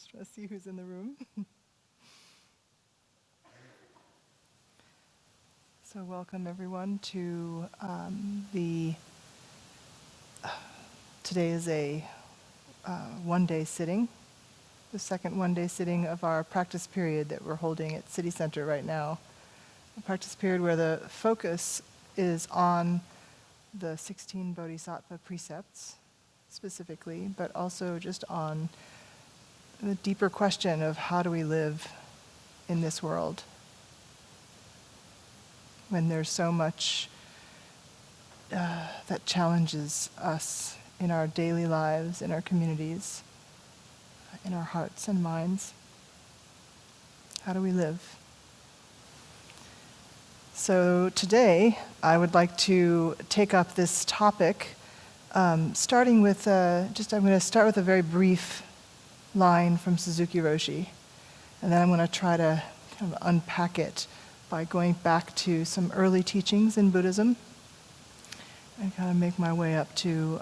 Just want to see who's in the room. So welcome everyone to today is a one-day sitting, the second one-day sitting of our practice period that we're holding at City Center right now. A practice period where the focus is on the 16 Bodhisattva precepts specifically, but also just on the deeper question of how do we live in this world when there's so much that challenges us in our daily lives, in our communities, in our hearts and minds. How do we live? So today, I would like to take up this topic, starting with I'm going to start with a very brief line from Suzuki Roshi, and then I'm going to try to kind of unpack it by going back to some early teachings in Buddhism and kind of make my way up to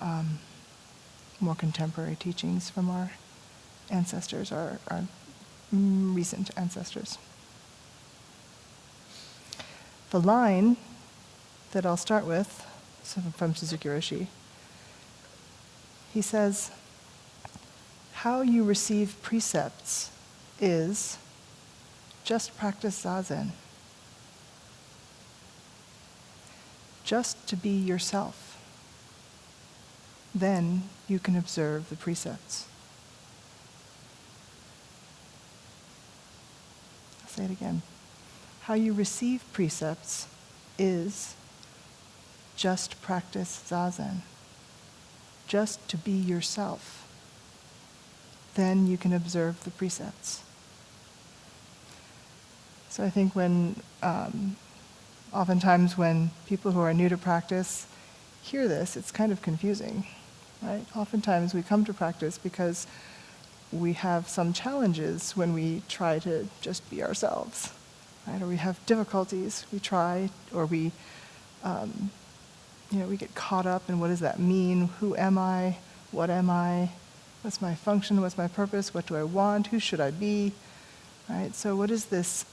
more contemporary teachings from our ancestors, our recent ancestors. The line that I'll start with, from Suzuki Roshi, he says, how you receive precepts is just practice Zazen. Just to be yourself. Then you can observe the precepts. I'll say it again. How you receive precepts is just practice Zazen. Just to be yourself. Then you can observe the precepts. So I think oftentimes when people who are new to practice hear this, it's kind of confusing, right? Oftentimes we come to practice because we have some challenges when we try to just be ourselves, right? Or we have difficulties. We try, or we get caught up in what does that mean? Who am I? What am I? What's my function? What's my purpose? What do I want? Who should I be? Right? So what is this?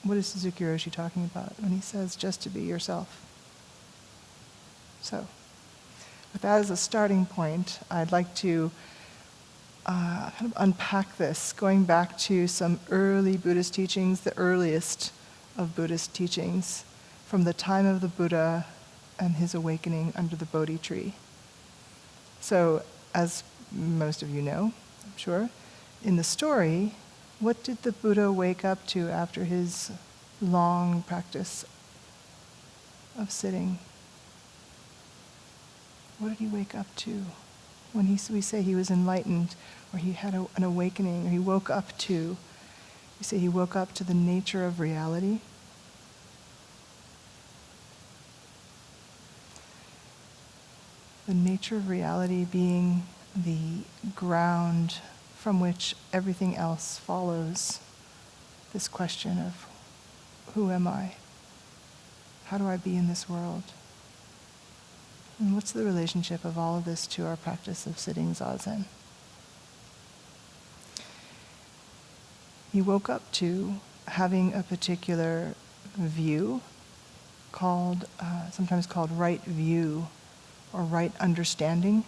What is Suzuki Roshi talking about when he says just to be yourself? So, with that as a starting point, I'd like to kind of unpack this, going back to some early Buddhist teachings, the earliest of Buddhist teachings, from the time of the Buddha and his awakening under the Bodhi tree. So, as most of you know, I'm sure, in the story, what did the Buddha wake up to after his long practice of sitting? What did he wake up to? When we say he was enlightened, or he had an awakening, or he woke up to, we say he woke up to the nature of reality. The nature of reality being the ground from which everything else follows. This question of, who am I? How do I be in this world? And what's the relationship of all of this to our practice of sitting Zazen? He woke up to having a particular view, sometimes called right view, or right understanding.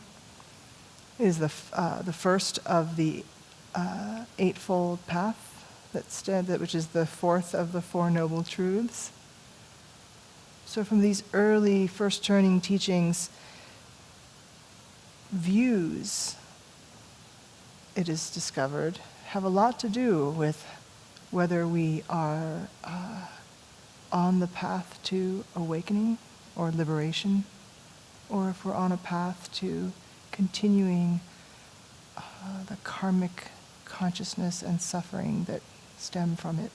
It is the first of the Eightfold Path, which is the fourth of the Four Noble Truths. So from these early first turning teachings, views, it is discovered, have a lot to do with whether we are on the path to awakening or liberation, or if we're on a path to continuing the karmic consciousness and suffering that stem from it.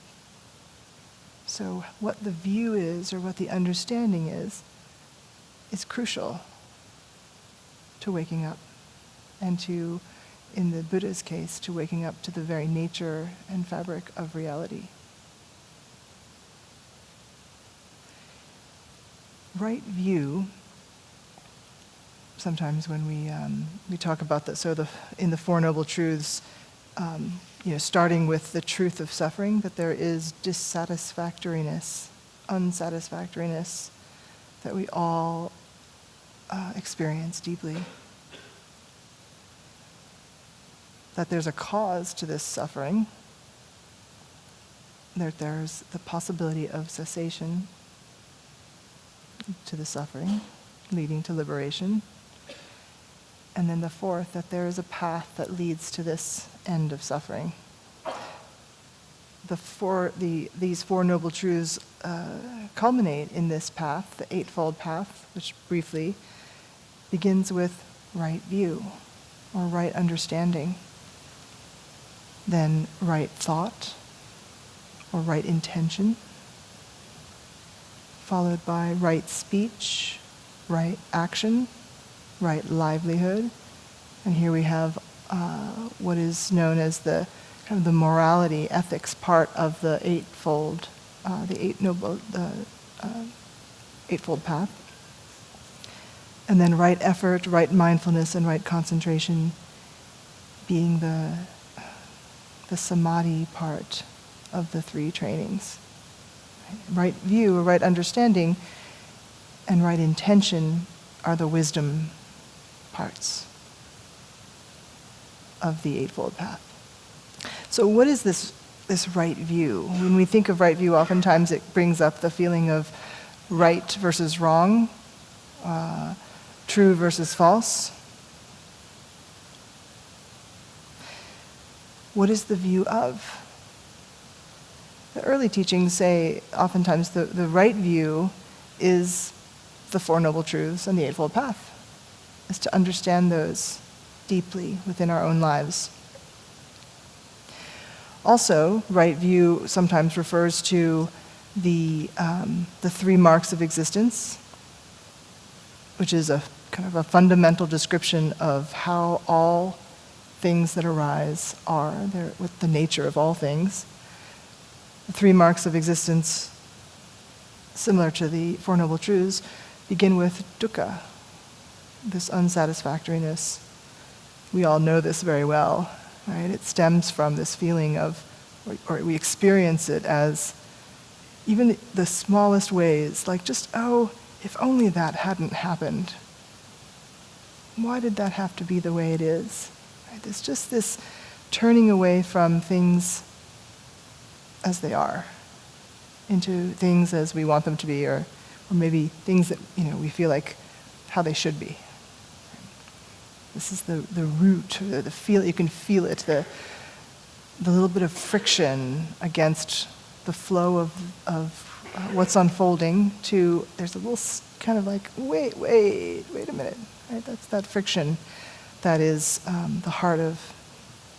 So what the view is, or what the understanding is crucial to waking up, and to, in the Buddha's case, to waking up to the very nature and fabric of reality. Right view sometimes when we talk about that. So in the Four Noble Truths, starting with the truth of suffering, that there is dissatisfactoriness, unsatisfactoriness that we all experience deeply. That there's a cause to this suffering, that there's the possibility of cessation to the suffering, leading to liberation. And then the fourth, that there is a path that leads to this end of suffering. These Four Noble Truths culminate in this path, the Eightfold Path, which briefly begins with right view, or right understanding. Then right thought, or right intention, followed by right speech, right action, right livelihood. And here we have what is known as the kind of the morality, ethics part of the Eightfold, Eightfold Path. And then right effort, right mindfulness, and right concentration being the samadhi part of the three trainings. Right view, or right understanding, and right intention are the wisdom parts of the Eightfold Path. So what is this right view? When we think of right view, oftentimes it brings up the feeling of right versus wrong, true versus false. What is the view of? The early teachings say oftentimes the right view is the Four Noble Truths and the Eightfold Path, is to understand those deeply within our own lives. Also, right view sometimes refers to the three marks of existence, which is a kind of a fundamental description of how all things that arise are, with the nature of all things. The three marks of existence, similar to the Four Noble Truths, begin with dukkha, this unsatisfactoriness. We all know this very well, right? It stems from this feeling of, or we experience it as even the smallest ways, like just, if only that hadn't happened. Why did that have to be the way it is? Right? There's just this turning away from things as they are into things as we want them to be, or maybe things that we feel like how they should be. This is the root, the feel. You can feel it, the little bit of friction against the flow of what's unfolding. To there's a little kind of like wait a minute. Right? That's that friction that is the heart of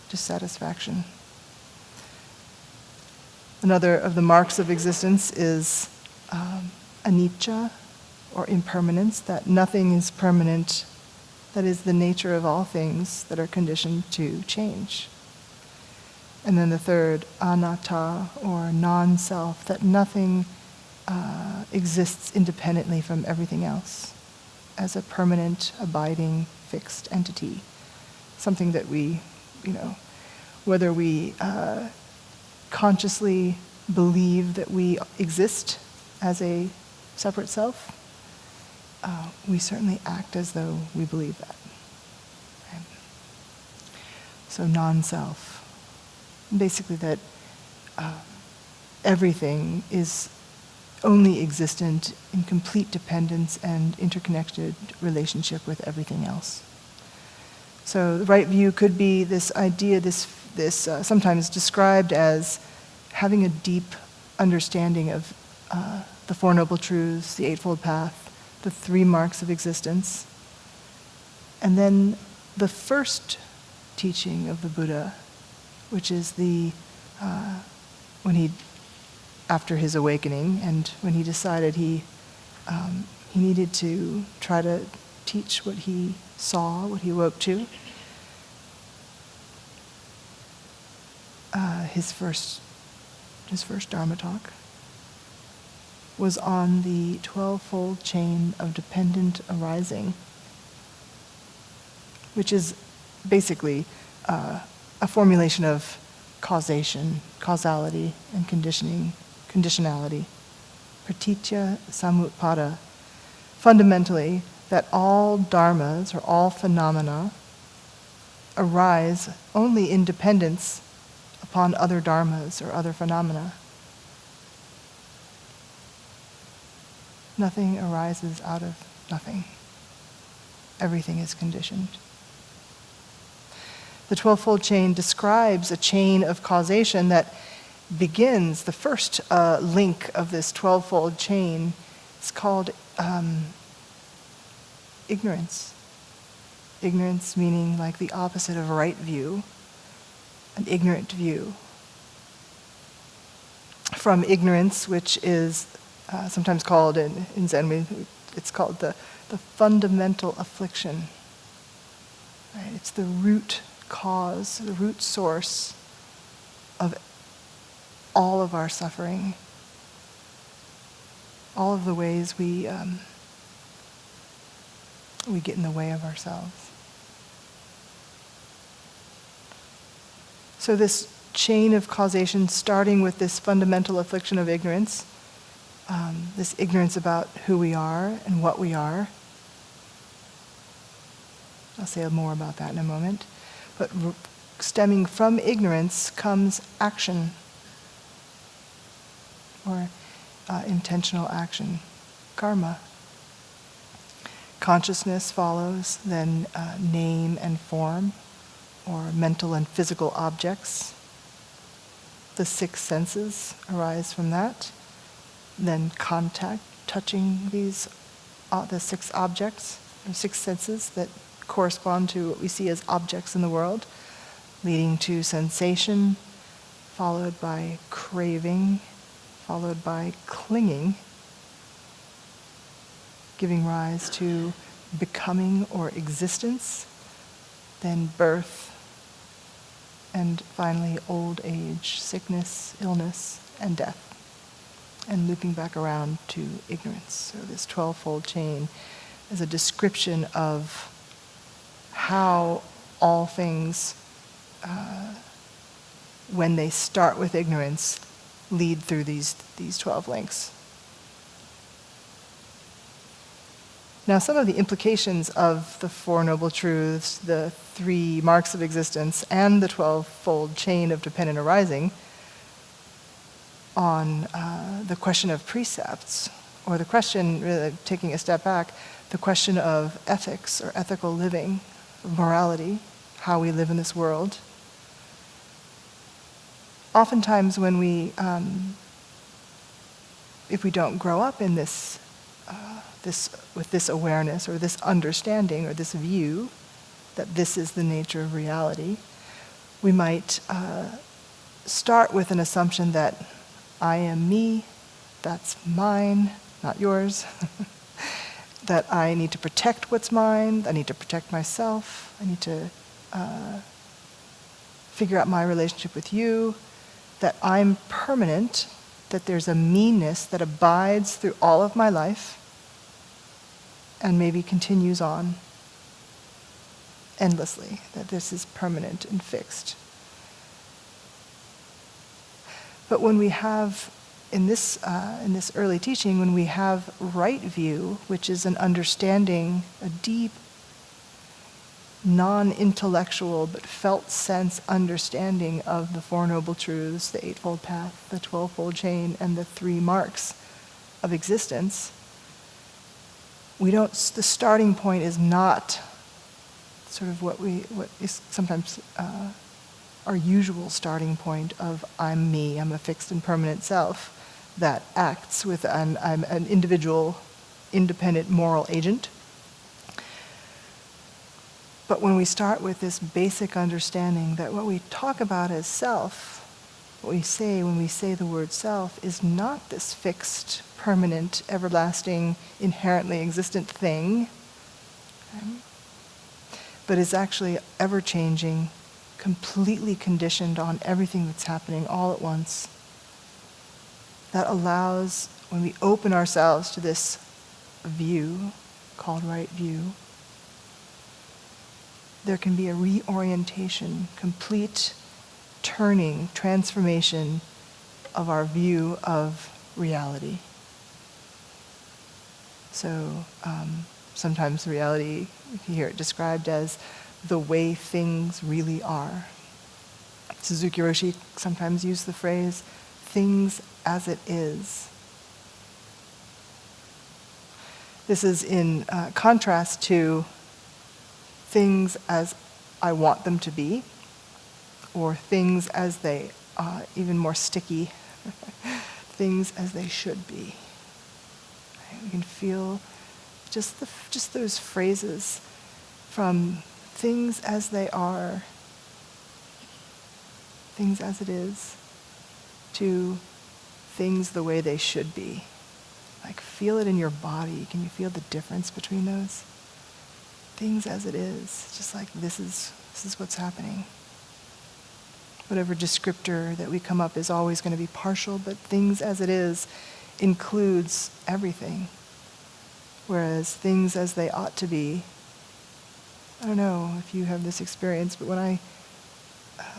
dissatisfaction. Another of the marks of existence is anicca, or impermanence, that nothing is permanent. That is the nature of all things that are conditioned to change. And then the third, anatta, or non-self, that nothing exists independently from everything else as a permanent, abiding, fixed entity. Something that we, whether we consciously believe that we exist as a separate self, we certainly act as though we believe that. Right? So non-self. Basically that everything is only existent in complete dependence and interconnected relationship with everything else. So the right view could be this idea, this sometimes described as having a deep understanding of the Four Noble Truths, the Eightfold Path, the three marks of existence. And then the first teaching of the Buddha, which is when he, after his awakening, and when he decided he needed to try to teach what he saw, what he woke to. His first Dharma talk was on the 12-fold chain of dependent arising. which is basically a formulation of causation, causality, and conditionality. Praticca samutpada. Fundamentally, that all dharmas, or all phenomena, arise only in dependence upon other dharmas or other phenomena. Nothing arises out of nothing. Everything is conditioned. The 12-fold chain describes a chain of causation that begins, the first link of this 12-fold chain is called ignorance. Ignorance meaning like the opposite of right view, an ignorant view. From ignorance, which is sometimes called in Zen, it's called the fundamental affliction. Right? It's the root cause, the root source of all of our suffering, all of the ways we get in the way of ourselves. So this chain of causation, starting with this fundamental affliction of ignorance, this ignorance about who we are and what we are. I'll say more about that in a moment. But stemming from ignorance comes action, or intentional action, karma. Consciousness follows, then name and form, or mental and physical objects. The 6 senses arise from that. Then contact, touching these, the 6 objects, or 6 senses that correspond to what we see as objects in the world, leading to sensation, followed by craving, followed by clinging, giving rise to becoming or existence, then birth, and finally old age, sickness, illness, and death, and looping back around to ignorance. So this 12-fold chain is a description of how all things, when they start with ignorance, lead through these 12 links. Now, some of the implications of the Four Noble Truths, the 3 marks of existence, and the 12-fold chain of dependent arising on the question of precepts, or the question, really taking a step back, the question of ethics or ethical living, morality, how we live in this world. Oftentimes when we, if we don't grow up in this with this awareness or this understanding or this view that this is the nature of reality, we might start with an assumption that I am me, that's mine, not yours, that I need to protect what's mine, I need to protect myself, I need to figure out my relationship with you, that I'm permanent, that there's a meanness that abides through all of my life, and maybe continues on endlessly, that this is permanent and fixed. But when we have, in this early teaching, when we have right view, which is an understanding, a deep, non-intellectual but felt sense understanding of the Four Noble Truths, the Eightfold Path, the 12-fold chain, and the 3 marks of existence, the starting point is not sort of what is sometimes our usual starting point of I'm me, I'm a fixed and permanent self that acts with I'm an individual, independent moral agent. But when we start with this basic understanding that what we talk about as self, what we say when we say the word self, is not this fixed, permanent, everlasting, inherently existent thing, okay, but is actually ever-changing, completely conditioned on everything that's happening all at once. That allows, when we open ourselves to this view, called right view, there can be a reorientation, complete turning, transformation of our view of reality. So sometimes reality, you can hear it described as the way things really are. Suzuki Roshi sometimes used the phrase, things as it is. This is in contrast to things as I want them to be, or things as they, even more sticky, things as they should be. Right? We can feel just those phrases from things as they are, things as it is, to things the way they should be. Like, feel it in your body. Can you feel the difference between those? Things as it is, just like this is what's happening. Whatever descriptor that we come up is always going to be partial, but things as it is includes everything. Whereas things as they ought to be, I don't know if you have this experience, but when I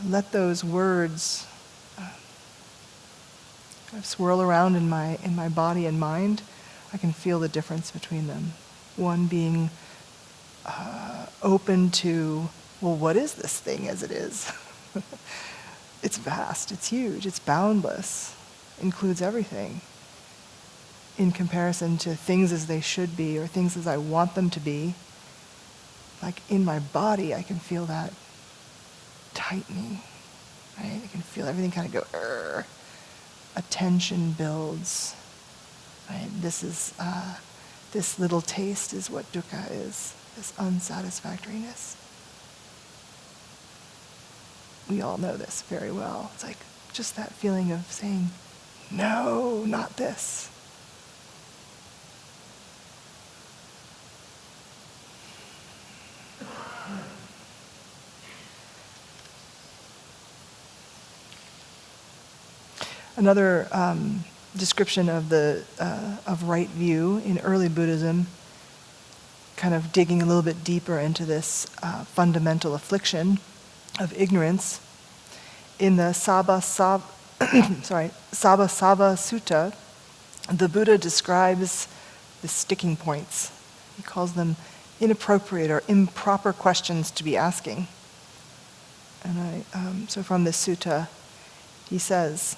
let those words kind of swirl around in my body and mind, I can feel the difference between them. One being open to, well, what is this thing as it is? It's vast, it's huge, it's boundless, includes everything. In comparison to things as they should be or things as I want them to be, like in my body, I can feel that tightening, right? I can feel everything kind of go, "Urgh." A tension builds, right? This is, this little taste is what dukkha is, this unsatisfactoriness. We all know this very well. It's like just that feeling of saying, no, not this. Another description of of right view in early Buddhism, kind of digging a little bit deeper into this fundamental affliction of ignorance, in the Sabasava Sutta, the Buddha describes the sticking points. He calls them inappropriate or improper questions to be asking. And so from this sutta, he says,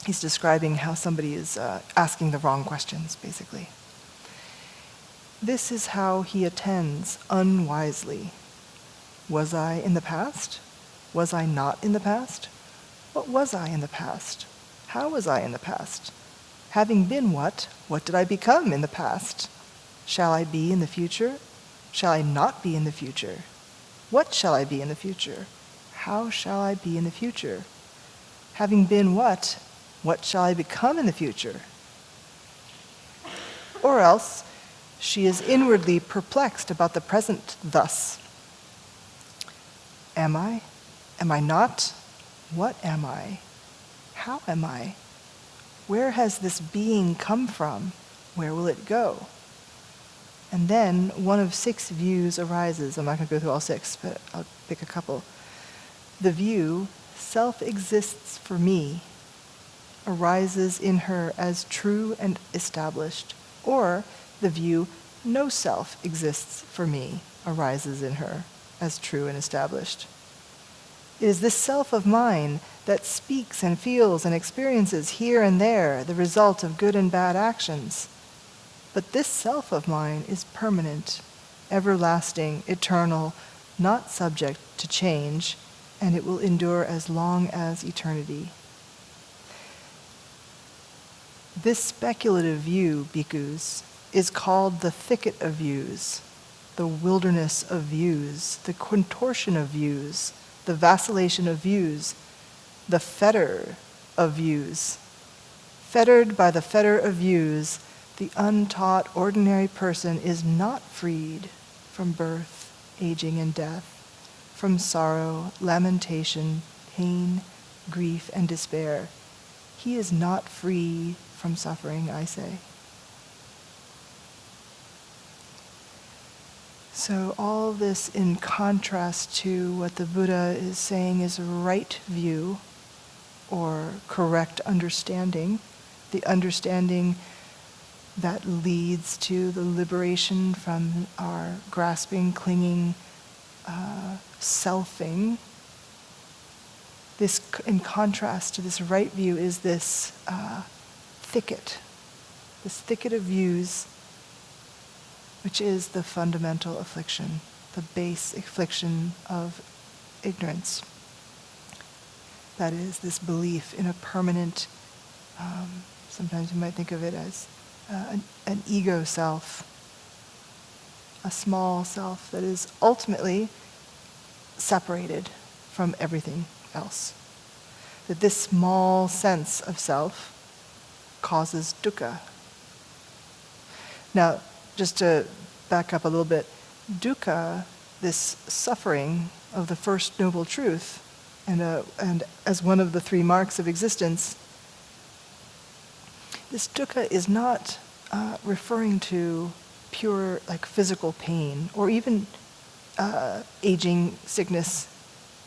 he's describing how somebody is asking the wrong questions, basically. This is how he attends unwisely. Was I in the past? Was I not in the past? What was I in the past? How was I in the past? Having been what did I become in the past? Shall I be in the future? Shall I not be in the future? What shall I be in the future? How shall I be in the future? Having been what shall I become in the future? Or else, she is inwardly perplexed about the present thus. Am I? Am I not? What am I? How am I? Where has this being come from? Where will it go? And then one of 6 views arises. I'm not going to go through all 6, but I'll pick a couple. The view, self exists for me, arises in her as true and established. Or the view, no self exists for me, arises in her as true and established. It is this self of mine that speaks and feels and experiences here and there the result of good and bad actions. But this self of mine is permanent, everlasting, eternal, not subject to change, and it will endure as long as eternity. This speculative view, bhikkhus, is called the thicket of views, the wilderness of views, the contortion of views, the vacillation of views, the fetter of views. Fettered by the fetter of views, the untaught ordinary person is not freed from birth, aging, and death, from sorrow, lamentation, pain, grief, and despair. He is not free from suffering, I say. So all this in contrast to what the Buddha is saying is a right view or correct understanding, the understanding that leads to the liberation from our grasping, clinging, selfing. This, in contrast to this right view, is this thicket of views, which is the fundamental affliction, the base affliction of ignorance. That is this belief in a permanent, sometimes you might think of it as an ego self, a small self that is ultimately separated from everything else. That this small sense of self causes dukkha. Now, just to back up a little bit, dukkha, this suffering of the First Noble Truth, and as one of the three marks of existence, this dukkha is not referring to pure like physical pain or even aging, sickness,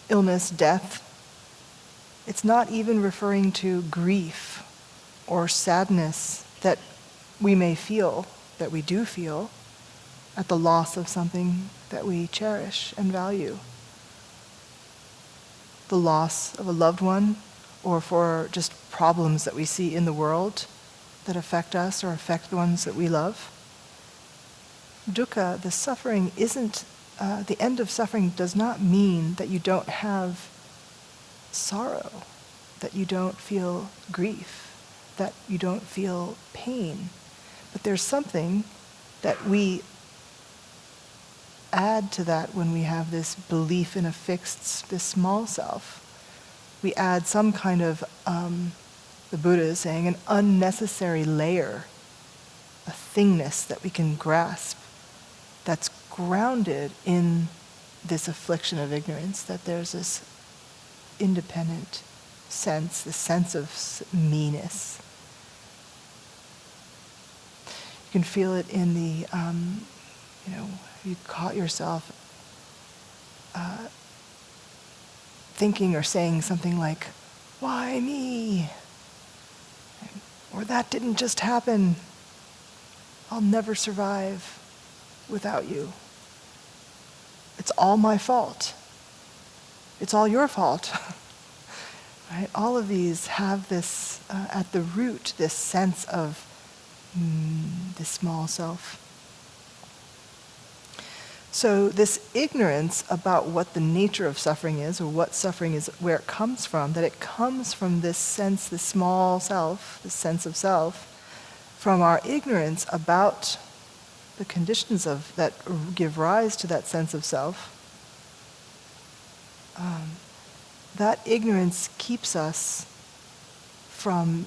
illness, death. It's not even referring to grief or sadness that we may feel, that we do feel, at the loss of something that we cherish and value. The loss of a loved one, or for just problems that we see in the world that affect us or affect the ones that we love. Dukkha, the suffering, isn't, the end of suffering does not mean that you don't have sorrow, that you don't feel grief, that you don't feel pain. But there's something that we add to that when we have this belief in a fixed, this small self. We add some kind of, the Buddha is saying, an unnecessary layer, a thingness that we can grasp that's grounded in this affliction of ignorance, that there's this independent sense, the sense of meanness. You can feel it in the, you caught yourself thinking or saying something like, "Why me?" Or "That didn't just happen. I'll never survive without you. It's all my fault. It's all your fault." Right? All of these have this, at the root, this sense of this small self. So this ignorance about what the nature of suffering is, or what suffering is, where it comes from, that it comes from this sense, this small self, this sense of self, from our ignorance about the conditions of that give rise to that sense of self, that ignorance keeps us from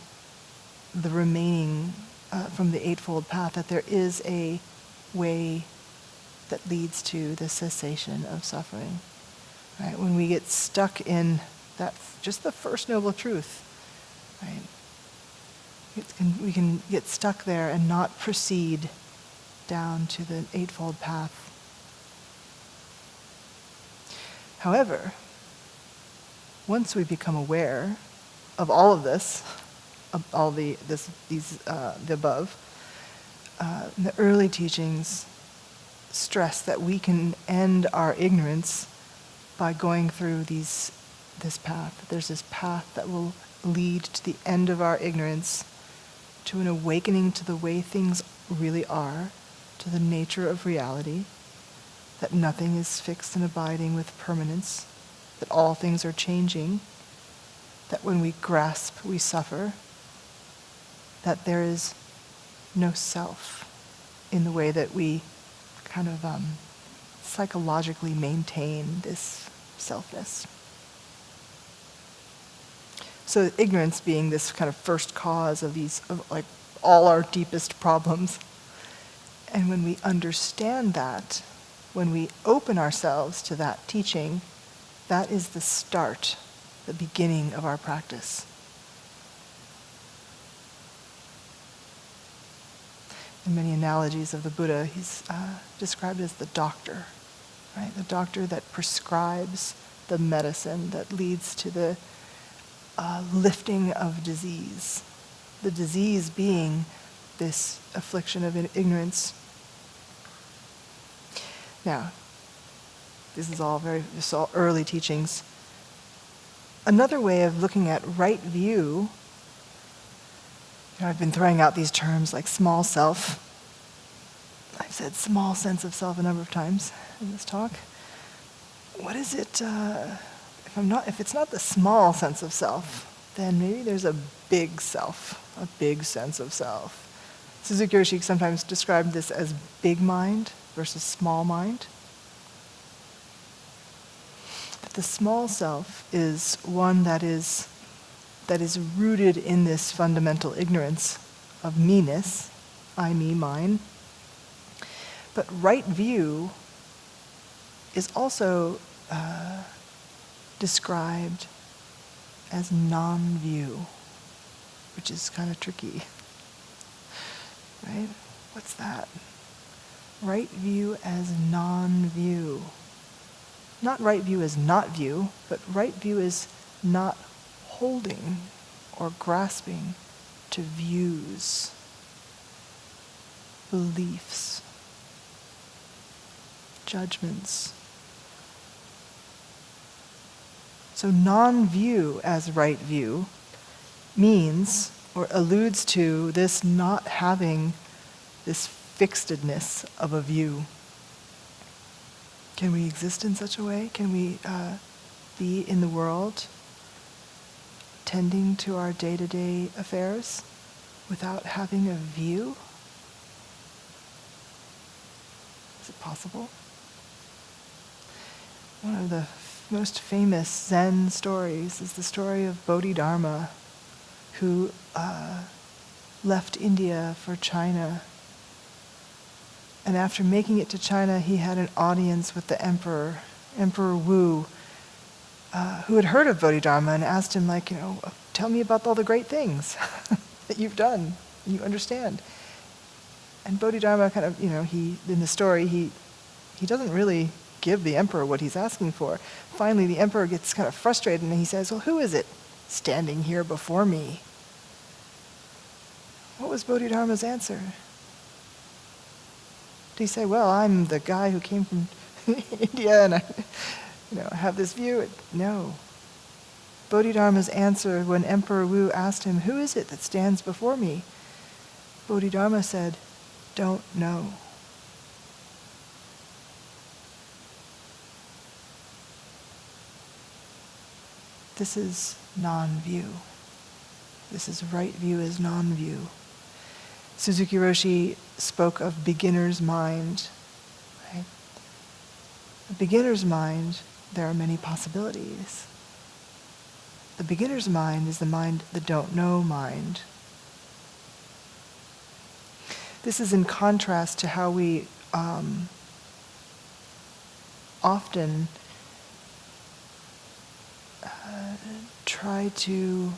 the remaining, from the Eightfold Path, that there is a way that leads to the cessation of suffering. Right? When we get stuck in that, just the First Noble Truth, right? We can get stuck there and not proceed down to the Eightfold Path. However, once we become aware of all of this, of all the above, the early teachings stress that we can end our ignorance by going through this path. There's this path that will lead to the end of our ignorance, to an awakening to the way things really are, to the nature of reality, that nothing is fixed and abiding with permanence, that all things are changing, that when we grasp, we suffer, that there is no self in the way that we kind of psychologically maintain this selfness. So ignorance being this kind of first cause of these, of like all our deepest problems. And when we understand that, when we open ourselves to that teaching, that is the start, the beginning of our practice. in many analogies of the Buddha, he's described as the doctor, right? The doctor that prescribes the medicine that leads to the lifting of disease. The disease being this affliction of ignorance. Now, this is all early teachings. Another way of looking at right view, I've been throwing out these terms like small self. I've said small sense of self a number of times in this talk. What is it, if it's not the small sense of self, then maybe there's a big self, a big sense of self. Suzuki Roshi sometimes described this as big mind versus small mind. That the small self is one that is rooted in this fundamental ignorance of me-ness, I, me, mine. But right view is also described as non-view, which is kind of tricky, right? What's that? Right view as non-view. Not right view as not view, but right view is not holding or grasping to views, beliefs, judgments. So non-view as right view means or alludes to this not having this fixedness of a view. Can we exist in such a way? Can we be in the world tending to our day-to-day affairs without having a view? Is it possible? One of the most famous Zen stories is the story of Bodhidharma, who left India for China. And after making it to China, he had an audience with the emperor, Emperor Wu, who had heard of Bodhidharma and asked him, tell me about all the great things that you've done, you understand. And Bodhidharma kind of, in the story, he doesn't really give the emperor what he's asking for. Finally, the emperor gets kind of frustrated and he says, well, who is it standing here before me? What was Bodhidharma's answer? Did he say, well, I'm the guy who came from India and I have this view? No. Bodhidharma's answer when Emperor Wu asked him, who is it that stands before me? Bodhidharma said, don't know. This is non-view. This is right view as non-view. Suzuki Roshi spoke of beginner's mind. Right? The beginner's mind, there are many possibilities. The beginner's mind is the mind, the don't know mind. This is in contrast to how we often try to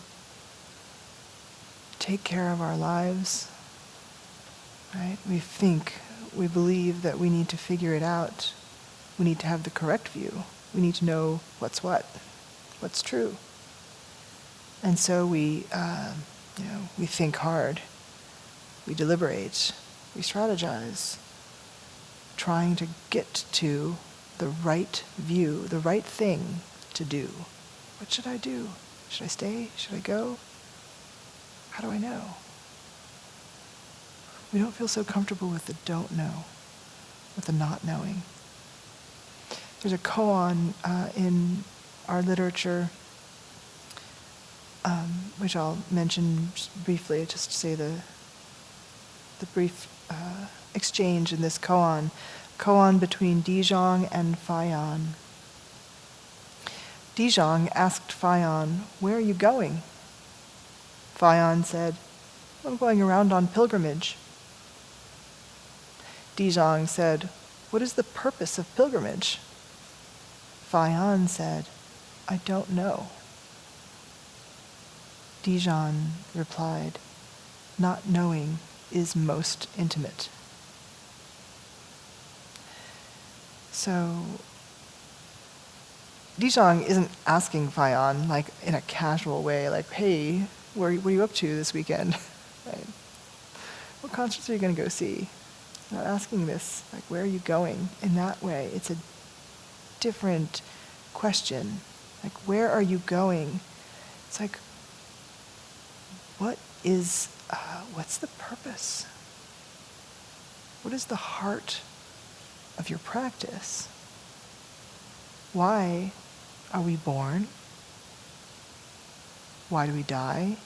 take care of our lives, right? We believe that we need to figure it out. We need to have the correct view. We need to know what's true. And so we think hard. We deliberate. We strategize, trying to get to the right view, the right thing to do. What should I do? Should I stay? Should I go? How do I know? We don't feel so comfortable with the don't know, with the not knowing. There's a koan in our literature, which I'll mention just briefly, just to say the brief exchange in this koan between Dijong and Fayan. Dijong asked Fayan, where are you going? Fayan said, I'm going around on pilgrimage. Dijong said, what is the purpose of pilgrimage? Fayan said, I don't know. Dijong replied, not knowing is most intimate. So Dishang isn't asking Fayan like in a casual way, like, hey, what are you up to this weekend? Right? What concerts are you going to go see? He's not asking this, like, where are you going? In that way, it's a different question. Like, where are you going? It's like, what's the purpose? What is the heart of your practice? Why are we born? Why do we die?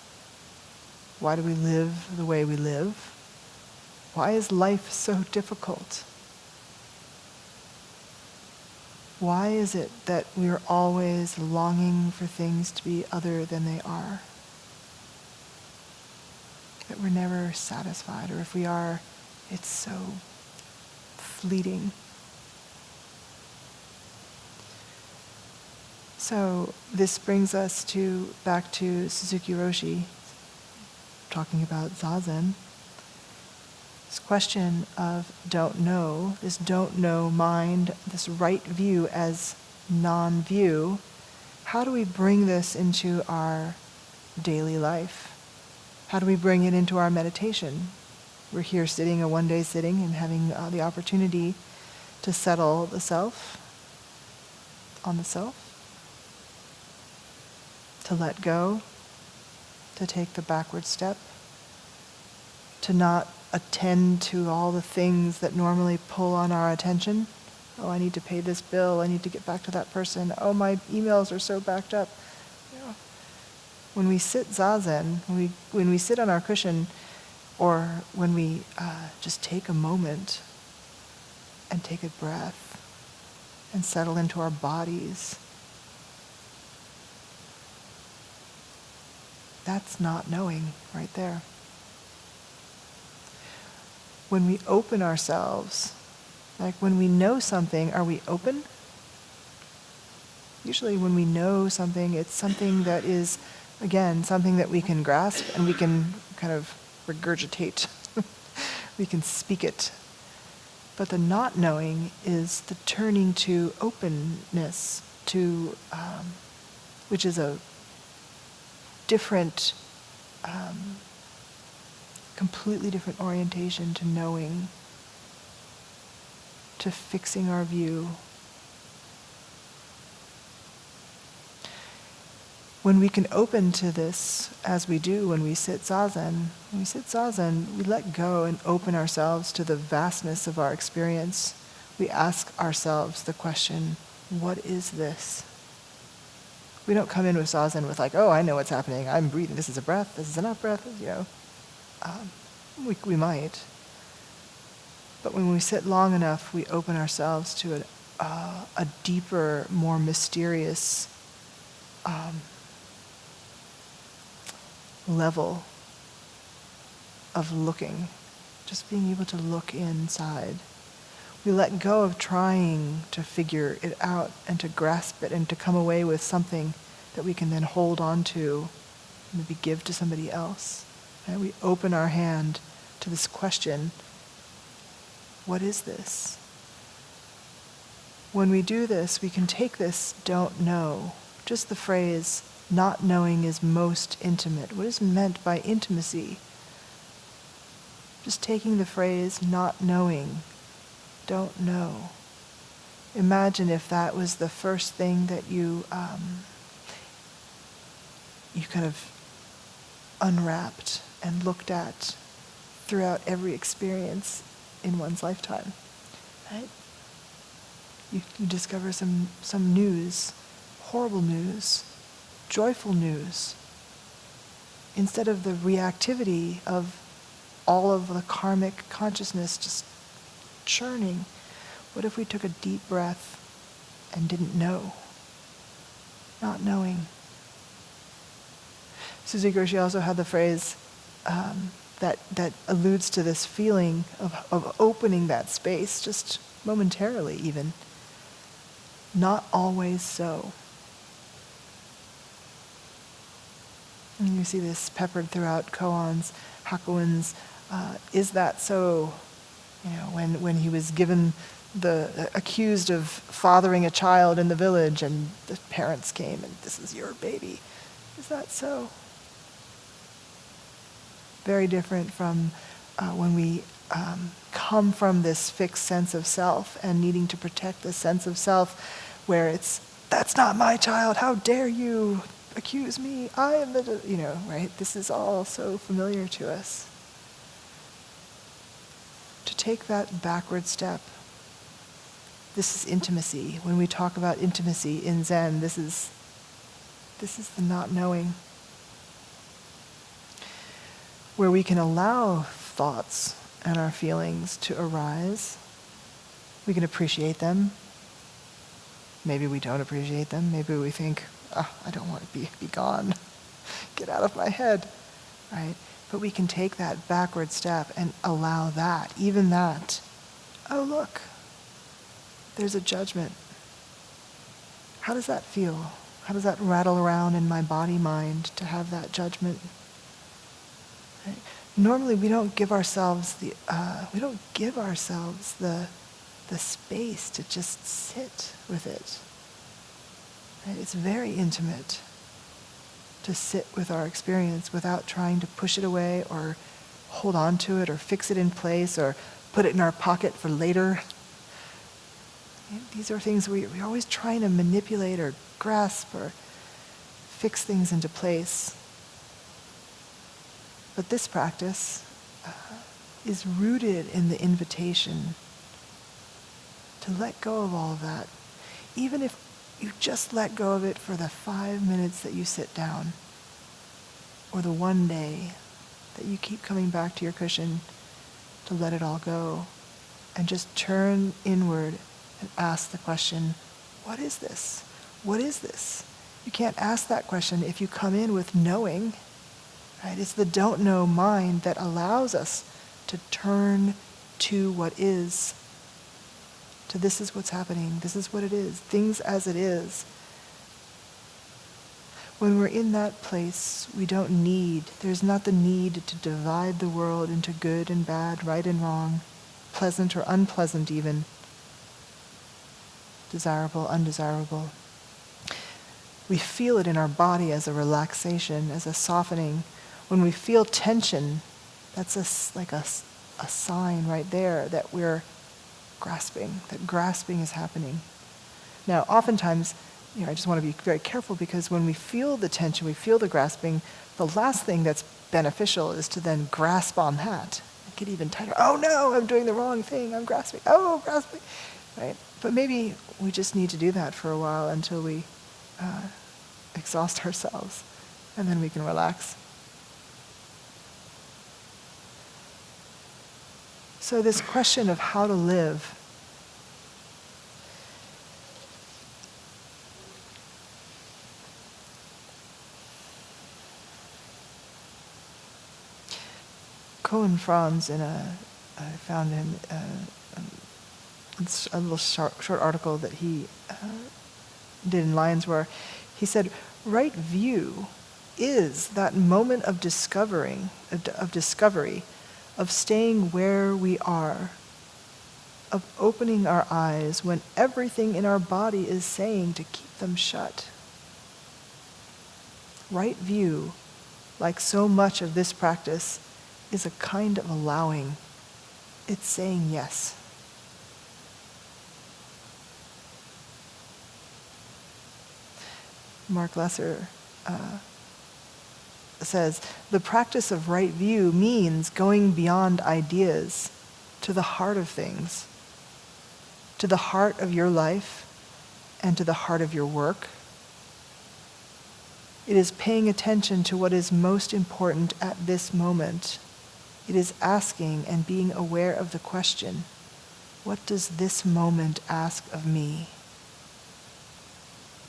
Why do we live the way we live? Why is life so difficult? Why is it that we're always longing for things to be other than they are? That we're never satisfied, or if we are, it's so fleeting. So this brings us back to Suzuki Roshi, talking about Zazen. This question of don't know, this don't know mind, this right view as non-view, how do we bring this into our daily life? How do we bring it into our meditation? We're here sitting a one-day sitting and having the opportunity to settle the self, on the self, to let go, to take the backward step, to not attend to all the things that normally pull on our attention. Oh, I need to pay this bill. I need to get back to that person. Oh, my emails are so backed up. You know, when we sit zazen, when we sit on our cushion, or when we just take a moment and take a breath and settle into our bodies, that's not knowing right there. When we open ourselves, like when we know something, are we open? Usually when we know something, it's something that is, again, something that we can grasp and we can kind of regurgitate. We can speak it. But the not knowing is the turning to openness, to which is a different, completely different orientation to knowing, to fixing our view. When we can open to this, as we do when we sit zazen, we let go and open ourselves to the vastness of our experience. We ask ourselves the question, what is this? We don't come in with zazen with like, oh, I know what's happening. I'm breathing. This is a breath. This is an out-breath. You know, we might. But when we sit long enough, we open ourselves to a deeper, more mysterious level of looking, just being able to look inside. We let go of trying to figure it out and to grasp it and to come away with something that we can then hold on to, maybe give to somebody else. And we open our hand to this question, what is this? When we do this, we can take this don't know, just the phrase, not knowing is most intimate. What is meant by intimacy? Just taking the phrase not knowing, don't know. Imagine if that was the first thing that you kind of unwrapped and looked at throughout every experience in one's lifetime, right? You discover some news, horrible news, joyful news. Instead of the reactivity of all of the karmic consciousness just churning, what if we took a deep breath and didn't know? Not knowing. Suzuki Roshi also had the phrase that alludes to this feeling of opening that space, just momentarily even. Not always so. And you see this peppered throughout koans, hakuins, Is that so? When he was accused of fathering a child in the village and the parents came and this is your baby. Is that so? Very different from when we come from this fixed sense of self and needing to protect the sense of self where it's, that's not my child, how dare you accuse me, I am the, right? This is all so familiar to us. To take that backward step, this is intimacy. When we talk about intimacy in Zen, this is the not knowing. Where we can allow thoughts and our feelings to arise. We can appreciate them. Maybe we don't appreciate them. Maybe we think, I don't want to be gone. Get out of my head, right? But we can take that backward step and allow that, even that. Oh, look, there's a judgment. How does that feel? How does that rattle around in my body-mind to have that judgment? Right? Normally, we don't give ourselves the space to just sit with it. Right? It's very intimate to sit with our experience without trying to push it away or hold on to it or fix it in place or put it in our pocket for later. These are things we're always trying to manipulate or grasp or fix things into place. But this practice is rooted in the invitation to let go of all of that. Even if you just let go of it for the 5 minutes that you sit down, or the one day that you keep coming back to your cushion to let it all go, and just turn inward and ask the question, what is this? What is this? You can't ask that question if you come in with knowing, right? It's the don't know mind that allows us to turn to what is, to this is what's happening, this is what it is, things as it is. When we're in that place, there's not the need to divide the world into good and bad, right and wrong, pleasant or unpleasant even, desirable, undesirable. We feel it in our body as a relaxation, as a softening. When we feel tension, that's like a sign right there that we're grasping, that grasping is happening. Now, oftentimes, I just want to be very careful because when we feel the tension, we feel the grasping, the last thing that's beneficial is to then grasp on that. Get even tighter. Oh no, I'm doing the wrong thing, I'm grasping. Oh, grasping, right? But maybe we just need to do that for a while until we exhaust ourselves, and then we can relax. So this question of how to live, Cohen Franz, I found him it's a little short article that he did in Lions Roar. He said, right view is that moment of discovery, of staying where we are, of opening our eyes when everything in our body is saying to keep them shut. Right view, like so much of this practice, is a kind of allowing. It's saying yes. Mark Lesser says, the practice of right view means going beyond ideas to the heart of things, to the heart of your life and to the heart of your work. It is paying attention to what is most important at this moment. It is asking and being aware of the question, what does this moment ask of me?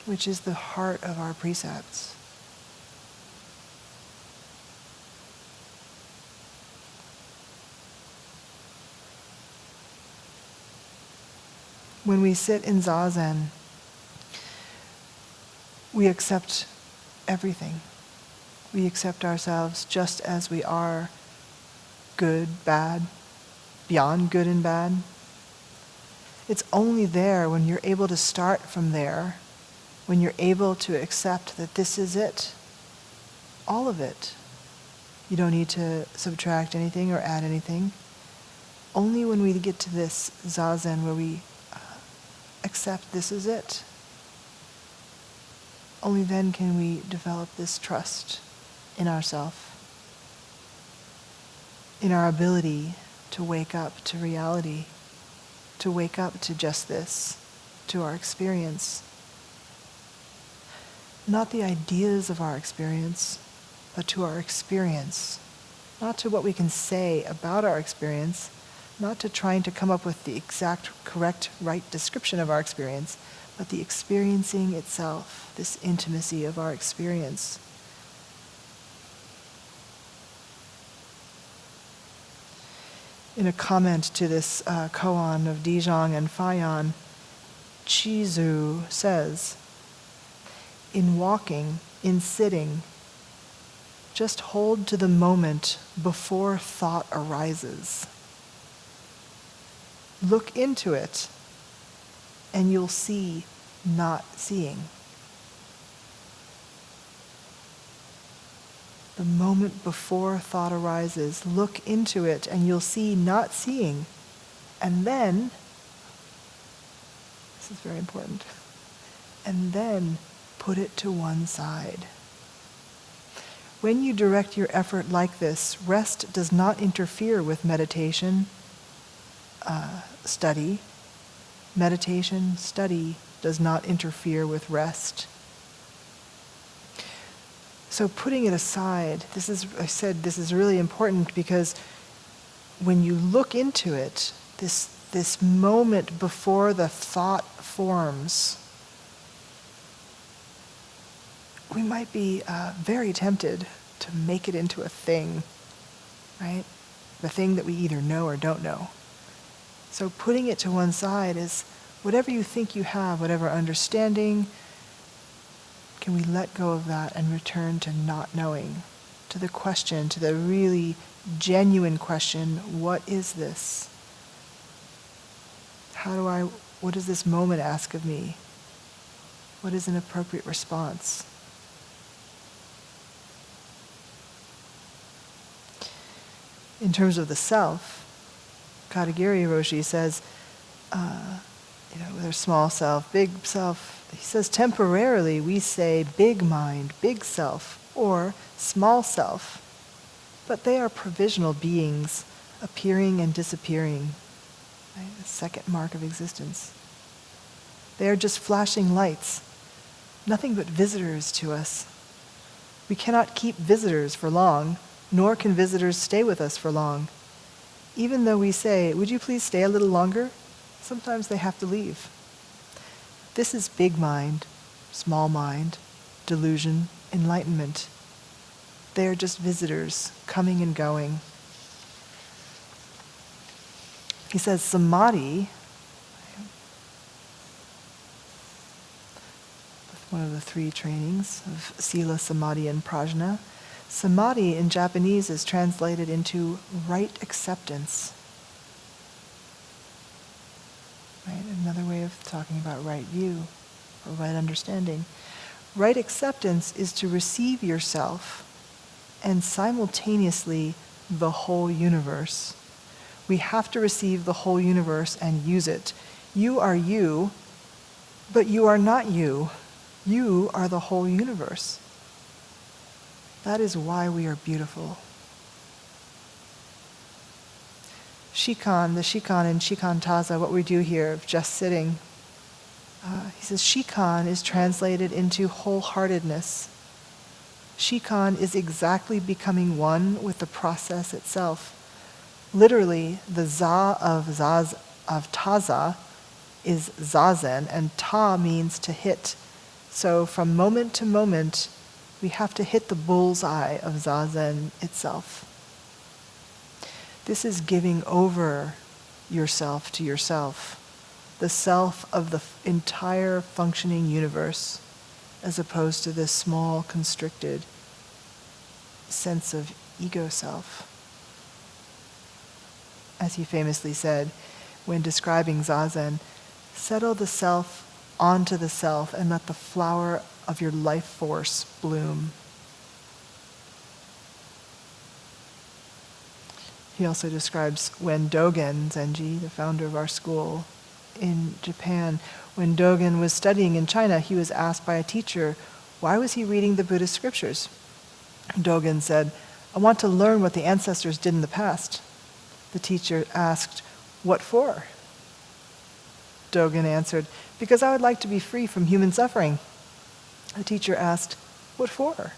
Which is the heart of our precepts. When we sit in Zazen, we accept everything. We accept ourselves just as we are. good, bad, beyond good and bad. It's only there when you're able to start from there, when you're able to accept that this is it, all of it. You don't need to subtract anything or add anything. Only when we get to this zazen where we accept this is it, only then can we develop this trust in ourselves, in our ability to wake up to reality, to wake up to just this, to our experience. Not the ideas of our experience, but to our experience. Not to what we can say about our experience, not to trying to come up with the exact, correct, right description of our experience, but the experiencing itself, this intimacy of our experience. In a comment to this koan of Dijong and Fayan, Chizu says, in walking, in sitting, just hold to the moment before thought arises. Look into it, and you'll see not seeing. The moment before thought arises, look into it and you'll see not seeing. And then, this is very important, and then put it to one side. When you direct your effort like this, rest does not interfere with meditation, study. Meditation, study does not interfere with rest. So putting it aside, this is really important because when you look into it, this moment before the thought forms, we might be very tempted to make it into a thing, right? The thing that we either know or don't know. So putting it to one side is whatever you think you have, whatever understanding, can we let go of that and return to not knowing, to the question, to the really genuine question, what is this? What does this moment ask of me? What is an appropriate response? In terms of the self, Katagiri Roshi says, there's small self, big self. He says temporarily we say big mind, big self, or small self, but they are provisional beings appearing and disappearing. Right? The second mark of existence. They are just flashing lights, nothing but visitors to us. We cannot keep visitors for long, nor can visitors stay with us for long. Even though we say, would you please stay a little longer? Sometimes they have to leave. This is big mind, small mind, delusion, enlightenment. They are just visitors, coming and going. He says samadhi, one of the three trainings of sila, samadhi, and prajna. Samadhi in Japanese is translated into right acceptance. Right? Another way of talking about right view or right understanding. Right acceptance is to receive yourself and simultaneously the whole universe. We have to receive the whole universe and use it. You are you, but you are not you. You are the whole universe. That is why we are beautiful. Shikan, the Shikan in Shikantaza, what we do here of just sitting, he says Shikan is translated into wholeheartedness. Shikan is exactly becoming one with the process itself. Literally, the za of taza is zazen, and ta means to hit. So from moment to moment, we have to hit the bullseye of zazen itself. This is giving over yourself to yourself, the self of the entire functioning universe, as opposed to this small, constricted sense of ego self. as he famously said when describing Zazen, settle the self onto the self and let the flower of your life force bloom. He also describes when Dogen Zenji, the founder of our school in Japan, when Dogen was studying in China, he was asked by a teacher, why was he reading the Buddhist scriptures? Dogen said, I want to learn what the ancestors did in the past. The teacher asked, what for? Dogen answered, because I would like to be free from human suffering. The teacher asked, what for?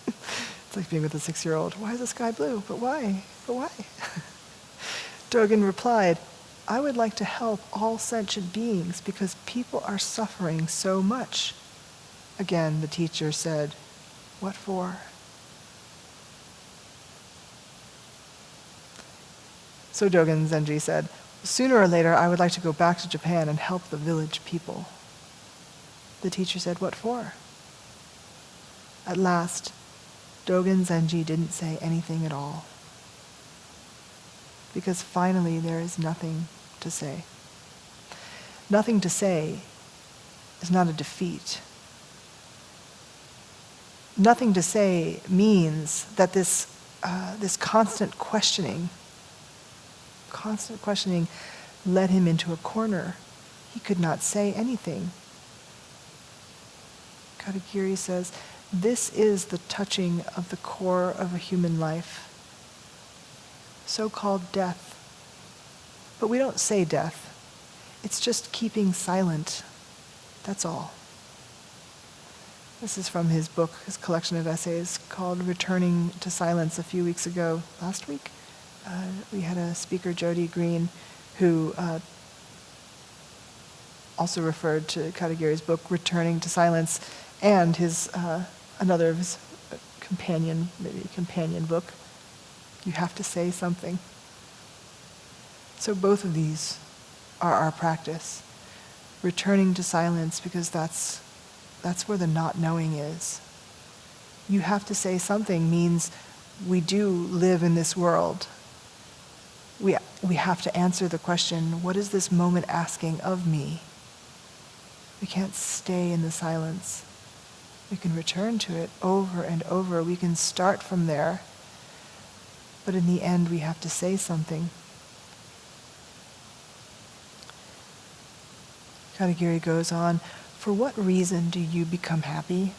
It's like being with a 6-year-old. Why is the sky blue? But why? But why? Dogen replied, I would like to help all sentient beings because people are suffering so much. Again, the teacher said, what for? So Dogen Zenji said, sooner or later I would like to go back to Japan and help the village people. The teacher said, what for? At last, Dogen Zenji didn't say anything at all. Because finally there is nothing to say. Nothing to say is not a defeat. Nothing to say means that this constant questioning led him into a corner. He could not say anything. Katagiri says, this is the touching of the core of a human life, so-called death. But we don't say death. It's just keeping silent. That's all. This is from his book, his collection of essays called Returning to Silence a few weeks ago. Last week, we had a speaker, Jody Green, who also referred to Katagiri's book, Returning to Silence, and his another of his companion book, You Have to Say Something. So both of these are our practice. Returning to silence because that's where the not knowing is. You have to say something means we do live in this world. We have to answer the question, what is this moment asking of me? We can't stay in the silence. We can return to it over and over. We can start from there. But in the end, we have to say something. Katagiri goes on, for what reason do you become happy?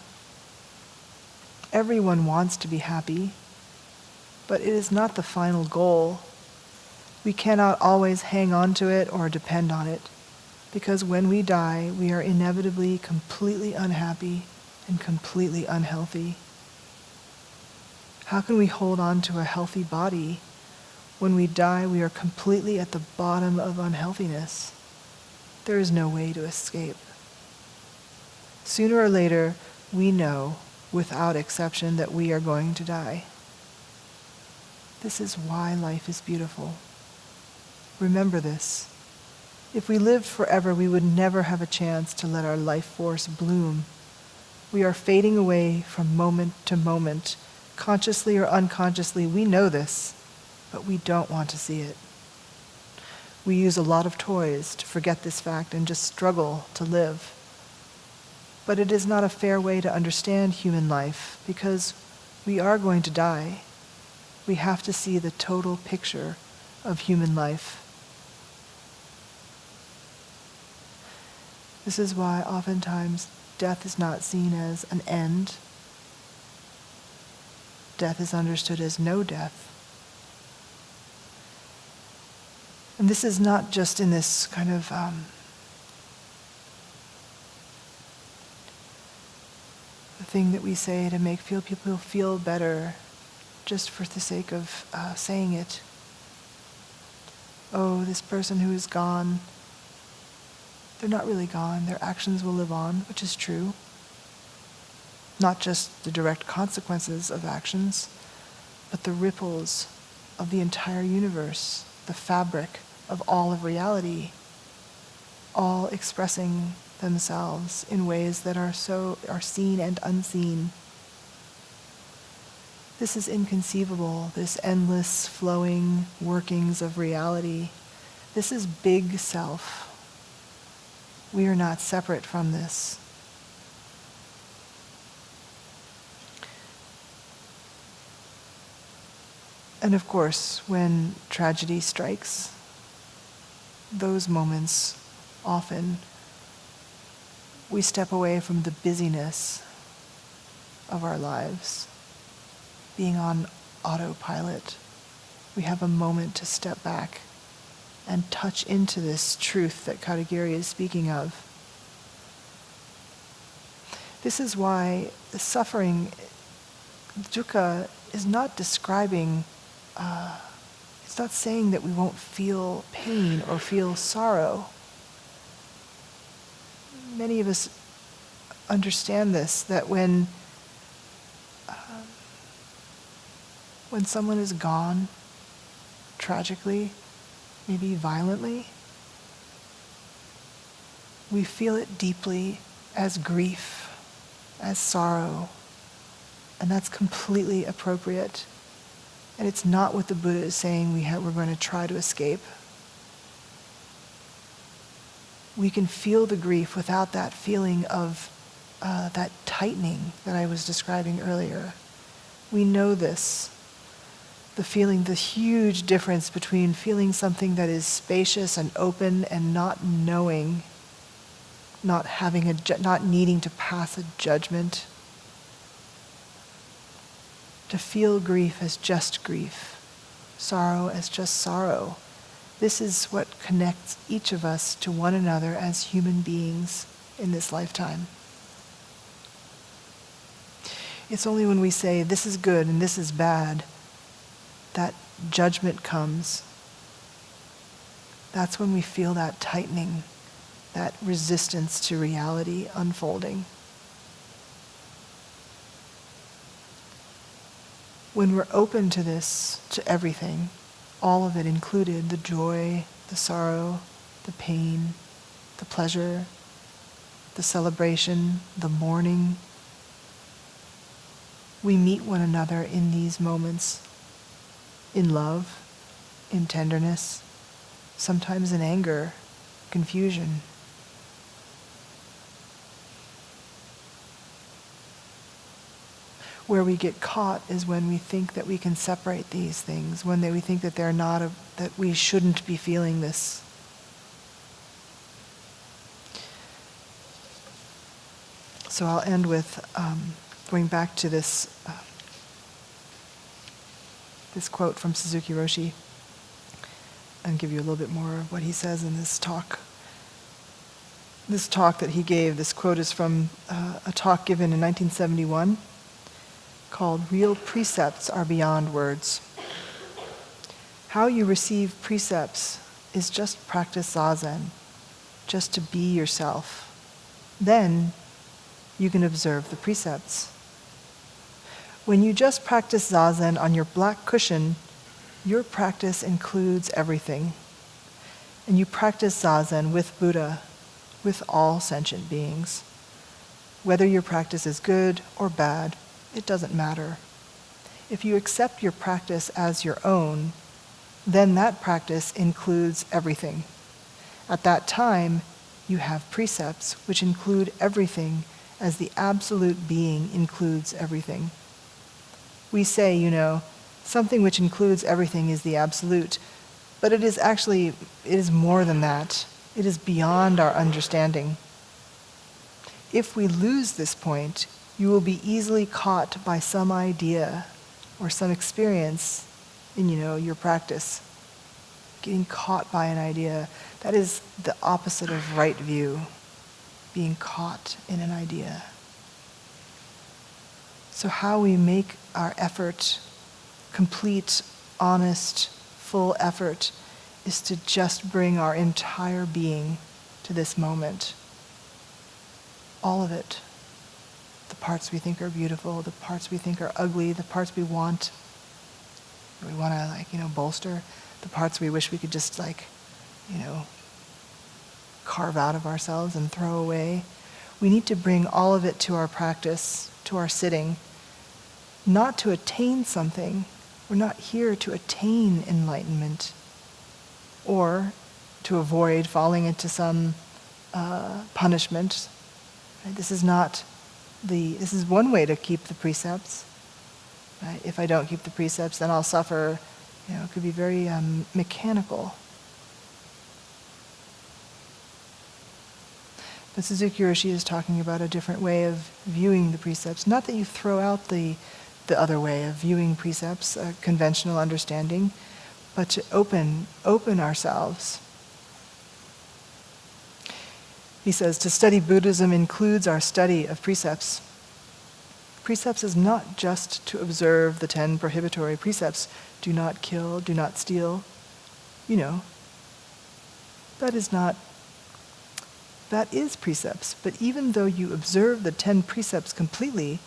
Everyone wants to be happy, but it is not the final goal. We cannot always hang on to it or depend on it, because when we die, we are inevitably completely unhappy and completely unhealthy. How can we hold on to a healthy body? When we die, we are completely at the bottom of unhealthiness. There is no way to escape. Sooner or later, we know, without exception, that we are going to die. This is why life is beautiful. Remember this. If we lived forever, we would never have a chance to let our life force bloom. We are fading away from moment to moment. Consciously or unconsciously, we know this, but we don't want to see it. We use a lot of toys to forget this fact and just struggle to live. But it is not a fair way to understand human life, because we are going to die. We have to see the total picture of human life. This is why oftentimes death is not seen as an end. Death is understood as no death. And this is not just in this kind of the thing that we say to make people feel better, just for the sake of saying it. Oh, this person who is gone, they're not really gone. Their actions will live on, which is true. Not just the direct consequences of actions, but the ripples of the entire universe, the fabric of all of reality, all expressing themselves in ways that are seen and unseen. This is inconceivable, this endless flowing workings of reality. This is big self. We are not separate from this. And of course, when tragedy strikes, those moments often we step away from the busyness of our lives, being on autopilot. We have a moment to step back and touch into this truth that Katagiri is speaking of. This is why the suffering, dukkha, is not describing, it's not saying that we won't feel pain or feel sorrow. Many of us understand this, that when someone is gone, tragically, maybe violently, we feel it deeply as grief, as sorrow, and that's completely appropriate. And it's not what the Buddha is saying we're going to try to escape. We can feel the grief without that feeling of that tightening that I was describing earlier. We know this. The feeling, the huge difference between feeling something that is spacious and open and not knowing, not needing to pass a judgment. To feel grief as just grief, sorrow as just sorrow. This is what connects each of us to one another as human beings in this lifetime. It's only when we say this is good and this is bad that judgment comes. That's when we feel that tightening, that resistance to reality unfolding. When we're open to this, to everything, all of it included, the joy, the sorrow, the pain, the pleasure, the celebration, the mourning, we meet one another in these moments, in love, in tenderness, sometimes in anger, confusion. Where we get caught is when we think that we can separate these things, when we think that they're not, that we shouldn't be feeling this. So I'll end with going back to this quote from Suzuki Roshi and give you a little bit more of what he says in this talk. This talk that he gave, this quote is from a talk given in 1971 called "Real Precepts Are Beyond Words." How you receive precepts is just practice zazen, just to be yourself. Then you can observe the precepts. When you just practice zazen on your black cushion, your practice includes everything. And you practice zazen with Buddha, with all sentient beings. Whether your practice is good or bad, it doesn't matter. If you accept your practice as your own, then that practice includes everything. At that time, you have precepts which include everything as the absolute being includes everything. We say, something which includes everything is the absolute, but it is more than that. It is beyond our understanding. If we lose this point, you will be easily caught by some idea or some experience in, your practice. Getting caught by an idea. That is the opposite of right view, being caught in an idea. So how we make our effort complete, honest, full effort is to just bring our entire being to this moment. All of it. The parts we think are beautiful, the parts we think are ugly, the parts we want to bolster, the parts we wish we could just carve out of ourselves and throw away. We need to bring all of it to our practice, to our sitting. not to attain something. We're not here to attain enlightenment or to avoid falling into some punishment. Right? This is one way to keep the precepts. Right? If I don't keep the precepts, then I'll suffer. It could be very mechanical. But Suzuki Roshi is talking about a different way of viewing the precepts. Not that you throw out the other way of viewing precepts, a conventional understanding, but to open ourselves. He says, to study Buddhism includes our study of precepts. Precepts is not just to observe the 10 prohibitory precepts. Do not kill, do not steal. That is precepts. But even though you observe the 10 precepts completely,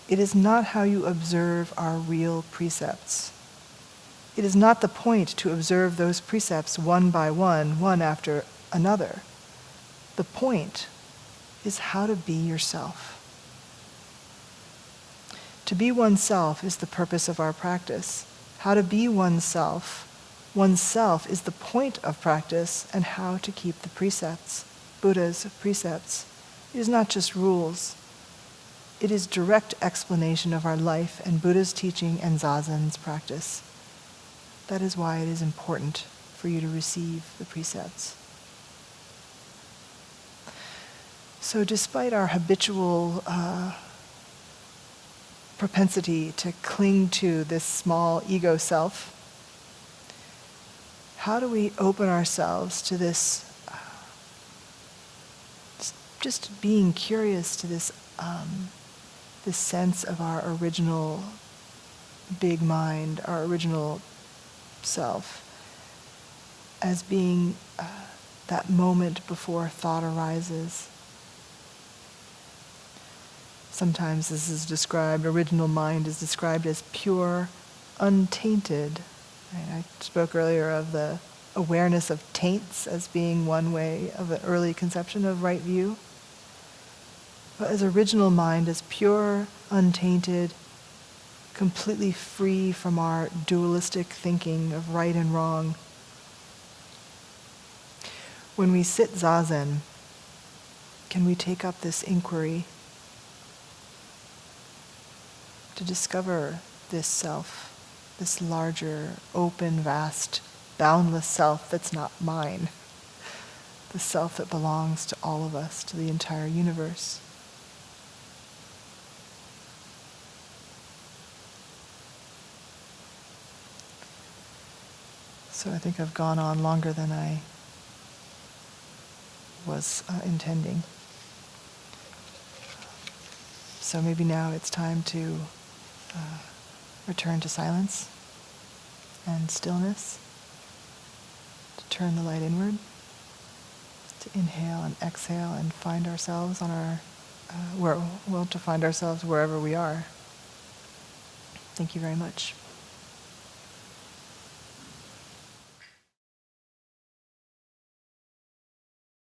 it is not how you observe our real precepts. It is not the point to observe those precepts one by one after another. The point is how to be yourself. To be oneself is the purpose of our practice. How to be oneself is the point of practice, and how to keep the precepts, Buddha's precepts. It is not just rules. It is direct explanation of our life and Buddha's teaching and Zazen's practice. That is why it is important for you to receive the precepts. So despite our habitual propensity to cling to this small ego self, how do we open ourselves to this, just being curious to this sense of our original big mind, our original self, as being that moment before thought arises. Sometimes this is described, original mind is described as pure, untainted. I spoke earlier of the awareness of taints as being one way of an early conception of right view. But as original mind, as pure, untainted, completely free from our dualistic thinking of right and wrong. When we sit Zazen, can we take up this inquiry to discover this self, this larger, open, vast, boundless self that's not mine, the self that belongs to all of us, to the entire universe? So I think I've gone on longer than I was intending. So maybe now it's time to return to silence and stillness, to turn the light inward, to inhale and exhale and find ourselves to find ourselves wherever we are. Thank you very much.